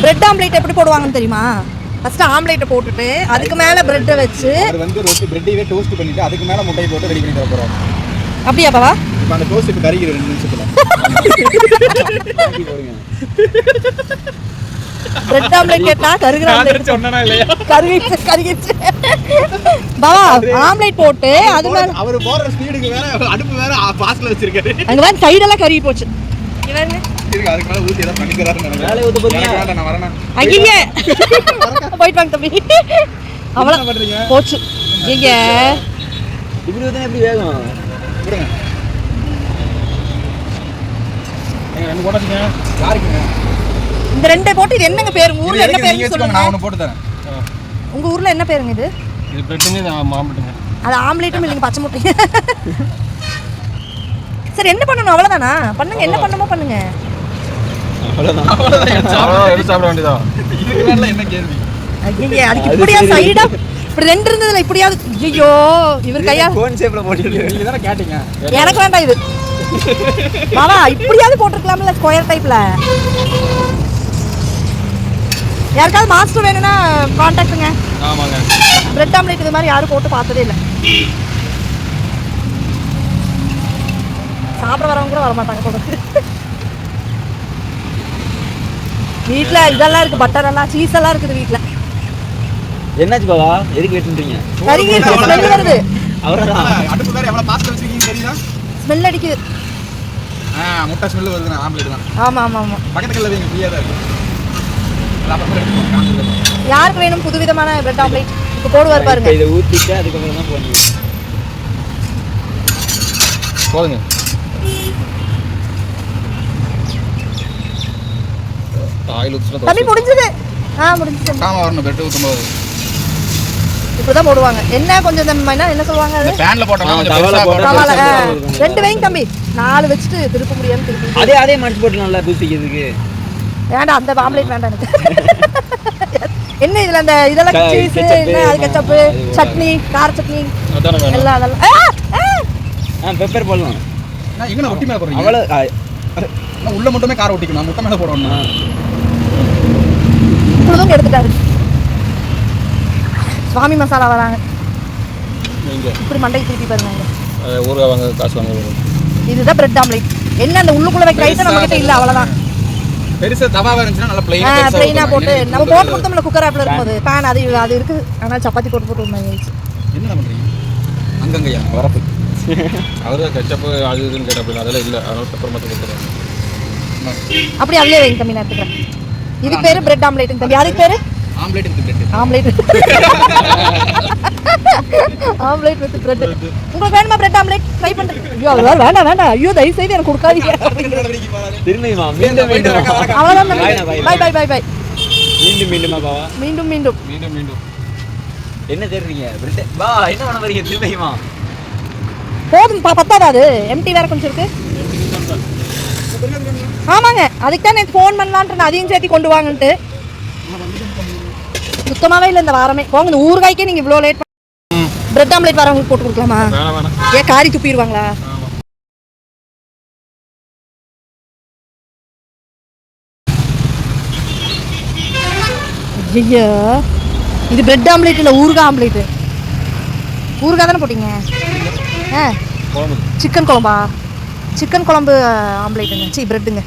Bread omelette எப்படி போடுவாங்கன்னு தெரியுமா? ஃபர்ஸ்ட் ஆம்லேட்டை போட்டுட்டு அதுக்கு மேல பிரெட்டை வச்சு அது வந்து ரொட்டி பிரெட்டையே டோஸ்ட் பண்ணிட்டு அதுக்கு மேல முட்டையை போட்டு ரெடி பண்ணி தர போறோம். அப்படியா பாவா? இப்போ அந்த டோஸ்ட் இப்போ கறிக்கிற 2 நிமிஷத்துல. பிரெட் ஆம்லேட் கேட்டா கருகிற ஆம்லேட் சொன்னனா இல்லையா? கருகிச்சு. பாவா ஆம்லேட் போட்டு அது மேல அவர் போற ஸ்பீடுக்கு வேற அடுப்பு வேற பாஸ்ல வச்சிருக்காரு. அங்க வந்து சைடு எல்லாம் கருகி போச்சு. இவங்க இதுக்கு அதுக்கு மேல ஊத்தி ஏதாவது பண்ணிக்கறாருன்னு நினைக்கிறேன். வேலைய ஊத்த போறீங்க. நான் வரேன். ஐயே. போய்ட்டு வாங்க தம்பி. அவள போச்சு. ஐயே. இப்படி ஊத்துனா எப்படி வேகும்? விடுங்க. எங்க ரெண்டு போடுறீங்க. யாருக்குங்க? இந்த ரெண்டே போட்டு இது என்னங்க பேரு? ஊர்ல என்ன பேருன்னு சொல்லுங்க. நான் ஒன்னு போட்டு தரேன். உங்க ஊர்ல என்ன பேருங்க இது? இது பிரெட்ங்க இது ஆம்லெட்ங்க. அது ஆம்லெட்டும் இல்லைங்க பச்சை முட்டை. சரி என்ன பண்ணணும் அவ்வளவுதானா? பண்ணுங்க என்ன பண்ணணுமோ பண்ணுங்க. அவ்வளவுதான் எடுத்து சாப்பிட வேண்டியதா? இதுல என்ன கேள்வி? ஐயே அதுக்கு இப்படியா சைடா இப்படி ரெண்டு இருந்ததுல இப்படியாவது ஐயோ இவர் கையா கோன் ஷேப்ல போட்டுருக்கீங்க. நீங்க தான கேட்டிங்க. எனக்கு வேண்டாம் இது. மாமா இப்படியாவது போட்டுருக்கலாம்ல ஸ்கொயர் டைப்ல. யாருக்காவது மாஸ்டர் வேணும்னா கான்டாக்ட்டுங்க. ஆமாங்க. பிரெட் ஆம்லேட் இது மாதிரி யாரும் போட்டு பார்த்ததே இல்லை. சாப்பிட வரவங்க கூட வரமாட்டாங்க போல. வீட்டில் இதெல்லாம் இருக்குது, பட்டர் எல்லாம் சீஸ் எல்லாம் இருக்குது வீட்டில். என்னாச்சு பாவா? எதுக்கு வெட்டுறீங்க? கறிங்க ஸ்மெல் வருது. அவரதான் அடுப்பு வேற எவ்வளவு பாஸ்ல வச்சிருக்கீங்க தெரியுதா? ஸ்மெல் அடிக்குது. முட்டை ஸ்மெல் வருதுனா ஆம்லெட் தான். ஆமா ஆமா ஆமா. பக்கத்துல வைங்க ஃப்ரீயா தான் இருக்கு. யாருக்கு வேணும் புதுவிதமான பிரெட் ஆம்லேட்? இப்போ போடுவார் பாருங்க. இதை ஊத்திட்டு அதுக்கப்புறம் தான் போடுங்க. போடுங்க. ஆயில் ஊத்துனா தம்பி முடிஞ்சது. முடிஞ்சது. காம வரணும் பிரெட் ஊத்தும்போது. இப்படிதான் போடுவாங்க. என்ன கொஞ்சம் என்ன சொல்லுவாங்க அது? பேன்ல போட்டா கொஞ்சம் தவால போட்டா தவால. ரெண்டு வைங்க தம்பி. 4 வச்சிட்டு திருப்ப முடியாம திருப்பி. அதே மடிச்சு போட்டுலாம்ல பூசிக்கிறதுக்கு. வேண்டாம் அந்த ஆம்லேட் வேண்டாம் எனக்கு. என்ன இதுல அந்த இதெல்லாம் சீஸ் என்ன அது கெச்சப் சட்னி கார சட்னி எல்லாம் அதெல்லாம் பெப்பர் போடலாம். நான் எங்க ஒட்டி மேல போறீங்க? அவ்வளவு உள்ள மட்டுமே கார ஒட்டிக்கணும். முட்டை மேல போடணும். இப்படிதான் எடுத்துட்டாரு. சுவாமி மசாலா வராங்க. இப்படி மண்டை திருப்பி பாருங்க. ஊறுகாய் வாங்க காசு வாங்க. இதுதான் பிரெட் ஆம்லேட். என்ன அந்த உள்ளுக்குள்ள வைக்கிற ஐட்டம் நம்ம கிட்ட இல்ல அவ்வளவுதான். பெருசா தவாவா இருந்துச்சுனா நல்ல ப்ளைனா போட்டு நம்ம போட்டு கொடுத்தோம்ல குக்கர் ஆப்ல இருக்கும்போது பான் அது இருக்கு. ஆனா சப்பாத்தி போட்டு வந்தாங்க. என்ன பண்றீங்க? அங்கங்கயா வரப்பு. அவரு கெச்சப் அது இதுன்னு கேட்டப்ப அதெல்லாம் இல்ல. அதனால பெப்பர் மட்டும் கொடுத்துறேன். அப்படி அதுலயே வைங்க தம்பி நான் எடுத்துக்கிறேன். இதுக்கு பேரு பிரெட் ஆம்லேட் தம்பி. அதுக்கு பேரு omelette with bread. Omelette omelette with bread. உங்களுக்கு வேணுமா பிரெட் ஆம்லேட் ட்ரை பண்றீங்க? ஐயோ அதெல்லாம் வேண்டாம். ஐயோ தயவு செய்து எனக்கு கொடுக்காதீங்க. திரும்பிமா மீண்டும் அவ்வளவுதான். Bye bye. மீண்டுமா பாவா? மீண்டும். என்ன தேடுறீங்க? பிரெட் வா என்ன பண்ண வரீங்க? திரும்பிமா போதும் பத்தாதா? அது எம்டி வேற கொஞ்சம் இருக்கு. ஆமாங்க அதுக்கு தான் நேற்று ஃபோன் பண்ணலான்ட்டு அதையும் சேர்த்து கொண்டு வாங்கன்ட்டு. சுத்தமாவே இல்லை இந்த வாரமே. போங்க இந்த ஊறுகாய்க்கே நீங்க இவ்வளோ லேட் பிரெட் ஆம்லேட் வரவங்களுக்கு போட்டு கொடுக்கலாமா? ஏன் காரி துப்பிடுவாங்களா? ஐயா இது பிரெட் ஆம்லேட் இல்லை ஊறுகாய் ஆம்லேட்டு. ஊறுகாய் தானே போட்டீங்க? சிக்கன் குழம்பா? சிக்கன் குழம்பு ஆம்லேட்டுங்க. பிரெட்டுங்க.